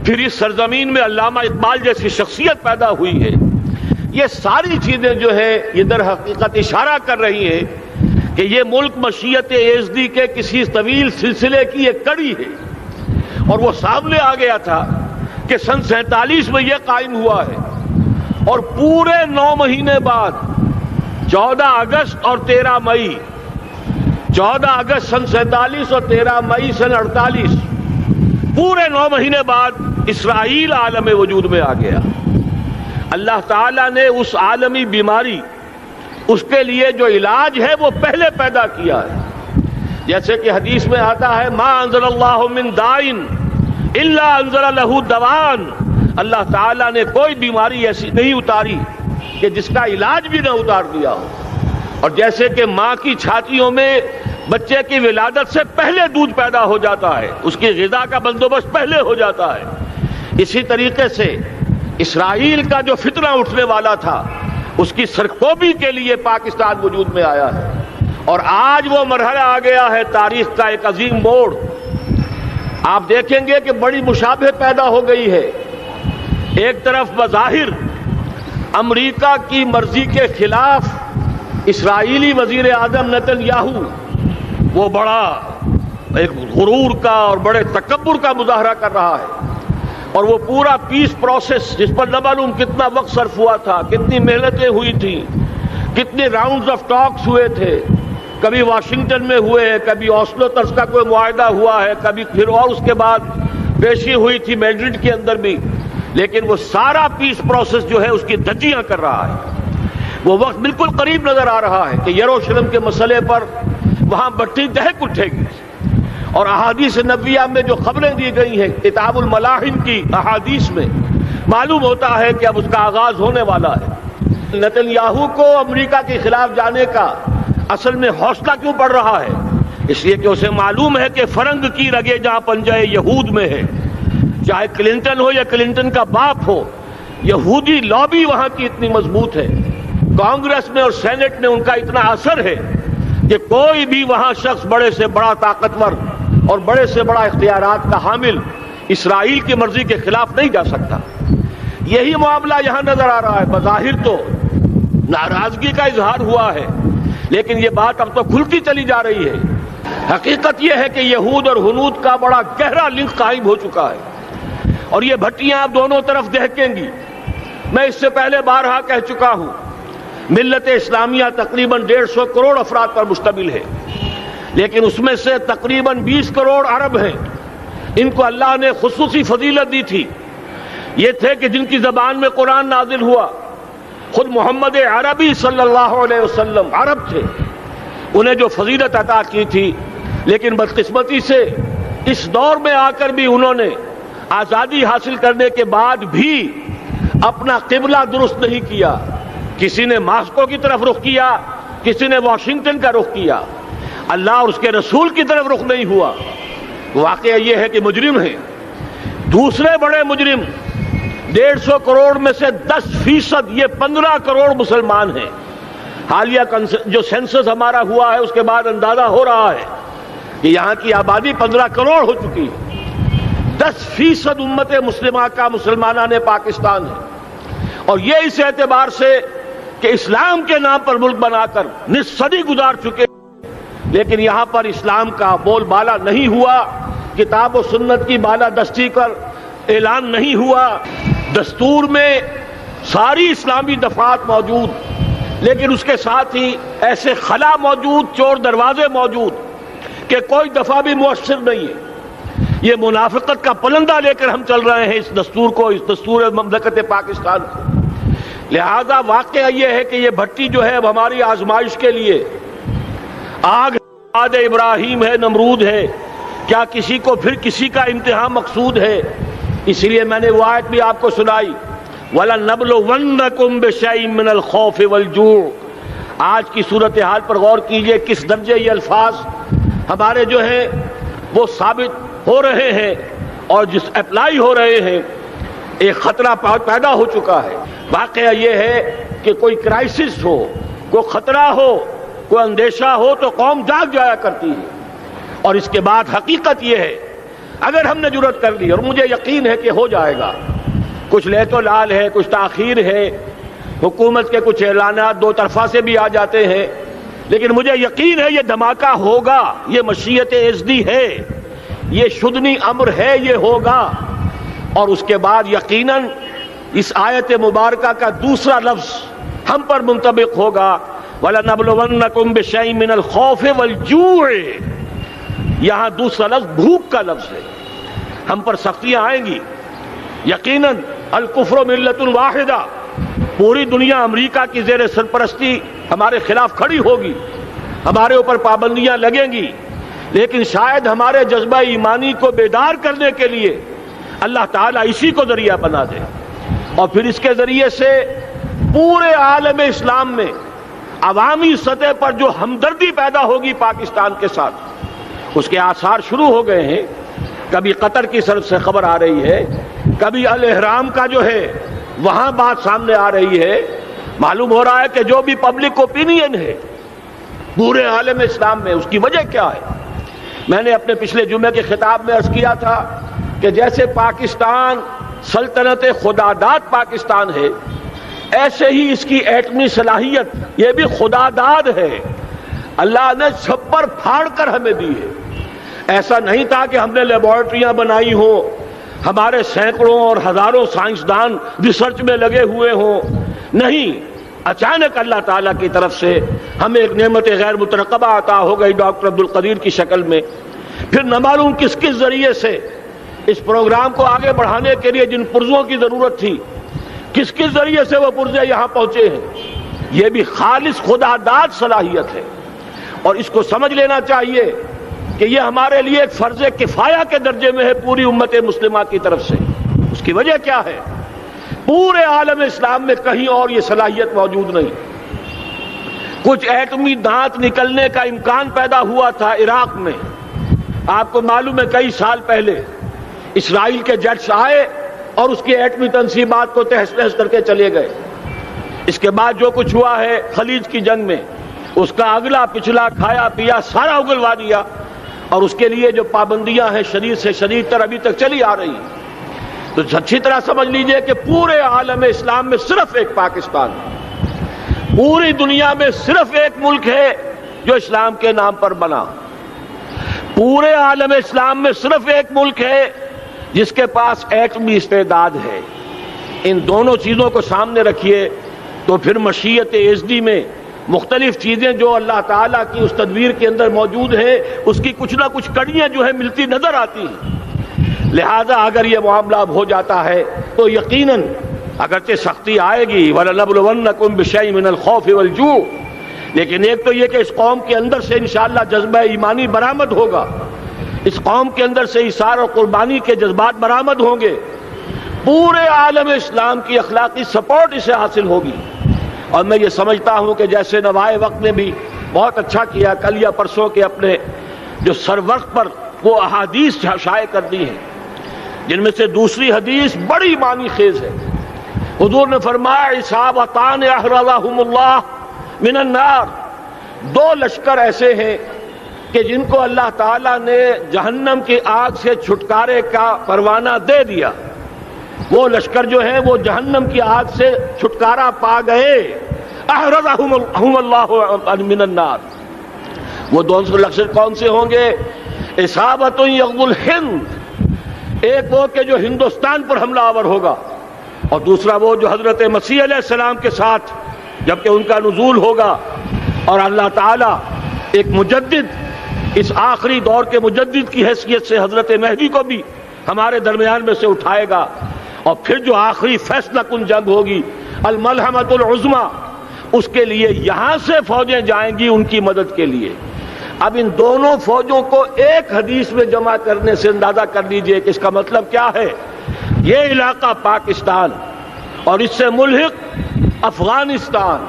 پھر اس سرزمین میں علامہ اقبال جیسی شخصیت پیدا ہوئی ہے. یہ ساری چیزیں جو ہے یہ در حقیقت اشارہ کر رہی ہیں کہ یہ ملک مشیت ایزدی کے کسی طویل سلسلے کی ایک کڑی ہے. اور وہ سامنے آ گیا تھا کہ سن 47 میں یہ قائم ہوا ہے، اور پورے 9 مہینے بعد 14 اگست اور 13 مئی 14 اگست سن 47 اور 13 مئی سن 48 پورے 9 مہینے بعد اسرائیل عالم وجود میں آ گیا. اللہ تعالیٰ نے اس عالمی بیماری، اس کے لیے جو علاج ہے وہ پہلے پیدا کیا ہے. جیسے کہ حدیث میں آتا ہے ما انزل اللہ من دائن الا انزل له دوان. اللہ تعالیٰ نے کوئی بیماری ایسی نہیں اتاری کہ جس کا علاج بھی نہ اتار دیا ہو. اور جیسے کہ ماں کی چھاتیوں میں بچے کی ولادت سے پہلے دودھ پیدا ہو جاتا ہے، اس کی غذا کا بندوبست پہلے ہو جاتا ہے، اسی طریقے سے اسرائیل کا جو فتنہ اٹھنے والا تھا اس کی سرکوبی کے لیے پاکستان وجود میں آیا ہے. اور آج وہ مرحلہ آ گیا ہے تاریخ کا ایک عظیم موڑ. آپ دیکھیں گے کہ بڑی مشابہت پیدا ہو گئی ہے. ایک طرف بظاہر امریکہ کی مرضی کے خلاف اسرائیلی وزیر اعظم نتن یاہو وہ بڑا ایک غرور کا اور بڑے تکبر کا مظاہرہ کر رہا ہے، اور وہ پورا پیس پروسیس جس پر نہ معلوم کتنا وقت صرف ہوا تھا، کتنی محنتیں ہوئی تھیں، کتنے راؤنڈز آف ٹاکس ہوئے تھے، کبھی واشنگٹن میں ہوئے ہیں، کبھی اوسلو طرز کا کوئی معاہدہ ہوا ہے، کبھی پھر اور اس کے بعد پیشی ہوئی تھی میڈرڈ کے اندر بھی. لیکن وہ سارا پیس پروسیس جو ہے اس کی دھجیاں کر رہا ہے. وہ وقت بالکل قریب نظر آ رہا ہے کہ یروشلم کے مسئلے پر وہاں بٹی دہک اٹھے گی. اور احادیث نبویہ میں جو خبریں دی گئی ہیں کتاب الملاحم کی احادیث میں معلوم ہوتا ہے کہ اب اس کا آغاز ہونے والا ہے. نتن یاہو کو امریکہ کے خلاف جانے کا اصل میں حوصلہ کیوں پڑ رہا ہے؟ اس لیے کہ اسے معلوم ہے کہ فرنگ کی رگیں جہاں پنجہ یہود میں ہے، چاہے کلنٹن ہو یا کلنٹن کا باپ ہو، یہودی لابی وہاں کی اتنی مضبوط ہے، کانگریس میں اور سینٹ میں ان کا اتنا اثر ہے کہ کوئی بھی وہاں شخص بڑے سے بڑا طاقتور اور بڑے سے بڑا اختیارات کا حامل اسرائیل کی مرضی کے خلاف نہیں جا سکتا. یہی معاملہ یہاں نظر آ رہا ہے. بظاہر تو ناراضگی کا اظہار ہوا ہے، لیکن یہ بات اب تو کھلتی چلی جا رہی ہے. حقیقت یہ ہے کہ یہود اور ہنود کا بڑا گہرا لنک قائم ہو چکا ہے، اور یہ بھٹیاں اب دونوں طرف دہکیں گی. میں اس سے پہلے بارہا کہہ چکا ہوں، ملت اسلامیہ تقریباً 150 کروڑ افراد پر مشتمل ہے، لیکن اس میں سے تقریباً 20 کروڑ عرب ہیں. ان کو اللہ نے خصوصی فضیلت دی تھی. یہ تھے کہ جن کی زبان میں قرآن نازل ہوا. خود محمد عربی صلی اللہ علیہ وسلم عرب تھے، انہیں جو فضیلت عطا کی تھی. لیکن بدقسمتی سے اس دور میں آ کر بھی انہوں نے آزادی حاصل کرنے کے بعد بھی اپنا قبلہ درست نہیں کیا. کسی نے ماسکو کی طرف رخ کیا، کسی نے واشنگٹن کا رخ کیا، اللہ اور اس کے رسول کی طرف رخ نہیں ہوا. واقعہ یہ ہے کہ مجرم ہیں. دوسرے بڑے مجرم 150 کروڑ میں سے 10% یہ 15 کروڑ مسلمان ہیں. حالیہ جو سینسس ہمارا ہوا ہے اس کے بعد اندازہ ہو رہا ہے کہ یہاں کی آبادی 15 کروڑ ہو چکی ہے. 10% امت مسلمہ کا مسلمانان پاکستان ہے. اور یہ اس اعتبار سے کہ اسلام کے نام پر ملک بنا کر نصف صدی گزار چکے، لیکن یہاں پر اسلام کا بول بالا نہیں ہوا، کتاب و سنت کی بالا دستی پر اعلان نہیں ہوا. دستور میں ساری اسلامی دفعات موجود، لیکن اس کے ساتھ ہی ایسے خلا موجود، چور دروازے موجود کہ کوئی دفعہ بھی مؤثر نہیں ہے. یہ منافقت کا پلندہ لے کر ہم چل رہے ہیں اس دستور کو، اس دستور مملکت پاکستان کو. لہذا واقعہ یہ ہے کہ یہ بھٹی جو ہے اب ہماری آزمائش کے لیے آگ آد ابراہیم ہے، نمرود ہے. کیا کسی کو پھر کسی کا امتحان مقصود ہے؟ اس لیے میں نے وہ آیت بھی آپ کو سنائی، وَلَنَّبْلُوَنَّكُمْ بِشَيْءٍ مِّنَ الْخَوْفِ وَالْجُوعِ. آج کی صورتحال پر غور کیجئے، کس درجے یہ الفاظ ہمارے جو ہیں وہ ثابت ہو رہے ہیں اور جس اپلائی ہو رہے ہیں. ایک خطرہ پیدا ہو چکا ہے. واقعہ یہ ہے کہ کوئی کرائسس ہو، کوئی خطرہ ہو، کوئی اندیشہ ہو تو قوم جاگ جایا کرتی ہے. اور اس کے بعد حقیقت یہ ہے اگر ہم نے جرأت کر لی، اور مجھے یقین ہے کہ ہو جائے گا، کچھ لیت و لال ہے، کچھ تاخیر ہے، حکومت کے کچھ اعلانات دو طرفہ سے بھی آ جاتے ہیں، لیکن مجھے یقین ہے یہ دھماکہ ہوگا، یہ مشیت اعزدی ہے، یہ شدنی امر ہے، یہ ہوگا۔ اور اس کے بعد یقیناً اس آیت مبارکہ کا دوسرا لفظ ہم پر منطبق ہوگا، وَلَنَبْلُوَنَّكُمْ بِشَيْءٍ مِّنَ الْخَوْفِ وَالْجُوعِ۔ یہاں دوسرا لفظ بھوک کا لفظ ہے، ہم پر سختیاں آئیں گی یقیناً۔ الکفر ملت واحدہ، پوری دنیا امریکہ کی زیر سرپرستی ہمارے خلاف کھڑی ہوگی، ہمارے اوپر پابندیاں لگیں گی، لیکن شاید ہمارے جذبہ ایمانی کو بیدار کرنے کے لیے اللہ تعالیٰ اسی کو ذریعہ بنا دے، اور پھر اس کے ذریعے سے پورے عالم اسلام میں عوامی سطح پر جو ہمدردی پیدا ہوگی پاکستان کے ساتھ، اس کے آثار شروع ہو گئے ہیں۔ کبھی قطر کی طرف سے خبر آ رہی ہے، کبھی الاحرام کا جو ہے وہاں بات سامنے آ رہی ہے۔ معلوم ہو رہا ہے کہ جو بھی پبلک اوپینین ہے پورے عالم اسلام میں، اس کی وجہ کیا ہے؟ میں نے اپنے پچھلے جمعے کے خطاب میں عرض کیا تھا کہ جیسے پاکستان سلطنت خداداد پاکستان ہے، ایسے ہی اس کی ایٹمی صلاحیت یہ بھی خداداد ہے، اللہ نے چھپر پھاڑ کر ہمیں دی ہے۔ ایسا نہیں تھا کہ ہم نے لیبارٹریاں بنائی ہوں، ہمارے سینکڑوں اور ہزاروں سائنسدان ریسرچ میں لگے ہوئے ہوں، نہیں، اچانک اللہ تعالیٰ کی طرف سے ہمیں ایک نعمت غیر مترقبہ عطا ہو گئی ڈاکٹر عبدالقدیر کی شکل میں۔ پھر نہ معلوم کس کس ذریعے سے اس پروگرام کو آگے بڑھانے کے لیے جن پرزوں کی ضرورت تھی، کس کس ذریعے سے وہ پرزے یہاں پہنچے ہیں۔ یہ بھی خالص خداداد صلاحیت ہے، اور اس کو سمجھ لینا چاہیے کہ یہ ہمارے لیے ایک فرض کفایہ کے درجے میں ہے پوری امت مسلمہ کی طرف سے۔ اس کی وجہ کیا ہے؟ پورے عالم اسلام میں کہیں اور یہ صلاحیت موجود نہیں۔ کچھ ایٹمی دانت نکلنے کا امکان پیدا ہوا تھا عراق میں، آپ کو معلوم ہے کئی سال پہلے اسرائیل کے جیٹس آئے اور اس کی ایٹمی تنصیبات کو تہس نہس کر کے چلے گئے۔ اس کے بعد جو کچھ ہوا ہے خلیج کی جنگ میں، اس کا اگلا پچھلا کھایا پیا سارا اگلوا دیا، اور اس کے لیے جو پابندیاں ہیں شدید سے شدید تر ابھی تک چلی آ رہی ہیں۔ تو اچھی طرح سمجھ لیجئے کہ پورے عالم اسلام میں صرف ایک پاکستان ہے، پوری دنیا میں صرف ایک ملک ہے جو اسلام کے نام پر بنا، پورے عالم اسلام میں صرف ایک ملک ہے جس کے پاس ایٹمی استعداد ہے۔ ان دونوں چیزوں کو سامنے رکھیے تو پھر مشیت اعزدی میں مختلف چیزیں جو اللہ تعالیٰ کی اس تدبیر کے اندر موجود ہیں، اس کی کچھ نہ کچھ کڑیاں جو ہے ملتی نظر آتی ہیں۔ لہذا اگر یہ معاملہ اب ہو جاتا ہے تو یقیناً اگرچہ سختی آئے گی، وَلَنَبْلُوَنَّكُمْ بِشَيْءٍ مِّنَ الْخَوْفِ وَالْجُوعِ، لیکن ایک تو یہ کہ اس قوم کے اندر سے انشاءاللہ جذبہ ایمانی برآمد ہوگا، اس قوم کے اندر سے ایثار اور قربانی کے جذبات برآمد ہوں گے، پورے عالم اسلام کی اخلاقی سپورٹ اسے حاصل ہوگی۔ اور میں یہ سمجھتا ہوں کہ جیسے نوائے وقت نے بھی بہت اچھا کیا، کل یا پرسوں کے اپنے جو سر وقت پر وہ احادیث شائع کر دی ہیں، جن میں سے دوسری حدیث بڑی معنی خیز ہے۔ حضور نے فرمایا عصابتان احرزہم اللہ من النار، دو لشکر ایسے ہیں کہ جن کو اللہ تعالیٰ نے جہنم کی آگ سے چھٹکارے کا پروانہ دے دیا۔ وہ لشکر جو ہیں وہ جہنم کی آگ سے چھٹکارا پا گئے، احرزہم اللہ من النار۔ وہ دونوں لشکر کون سے ہوں گے؟ اصابت یغزو الہند، ایک وہ کہ جو ہندوستان پر حملہ آور ہوگا، اور دوسرا وہ جو حضرت مسیح علیہ السلام کے ساتھ جبکہ ان کا نزول ہوگا، اور اللہ تعالیٰ ایک مجدد، اس آخری دور کے مجدد کی حیثیت سے حضرت مہدی کو بھی ہمارے درمیان میں سے اٹھائے گا، اور پھر جو آخری فیصلہ کن جنگ ہوگی الملحمۃ العظمیٰ، اس کے لیے یہاں سے فوجیں جائیں گی ان کی مدد کے لیے۔ اب ان دونوں فوجوں کو ایک حدیث میں جمع کرنے سے اندازہ کر لیجئے کہ اس کا مطلب کیا ہے۔ یہ علاقہ پاکستان اور اس سے ملحق افغانستان،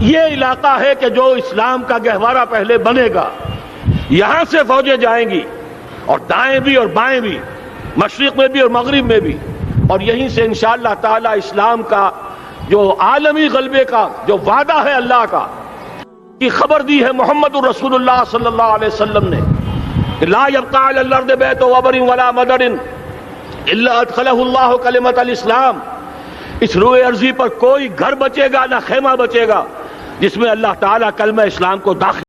یہ علاقہ ہے کہ جو اسلام کا گہوارہ پہلے بنے گا، یہاں سے فوجیں جائیں گی، اور دائیں بھی اور بائیں بھی، مشرق میں بھی اور مغرب میں بھی، اور یہیں سے انشاءاللہ تعالی اسلام کا جو عالمی غلبے کا جو وعدہ ہے اللہ کا، کی خبر دی ہے محمد الرسول اللہ صلی اللہ علیہ وسلم نے کہ لا یبقى علی الارض بیت وبر ولا مدر الا ادخلہ اللہ کلمۃ الاسلام، اس روئے ارضی پر کوئی گھر بچے گا نہ خیمہ بچے گا جس میں اللہ تعالیٰ کلمہ اسلام کو داخل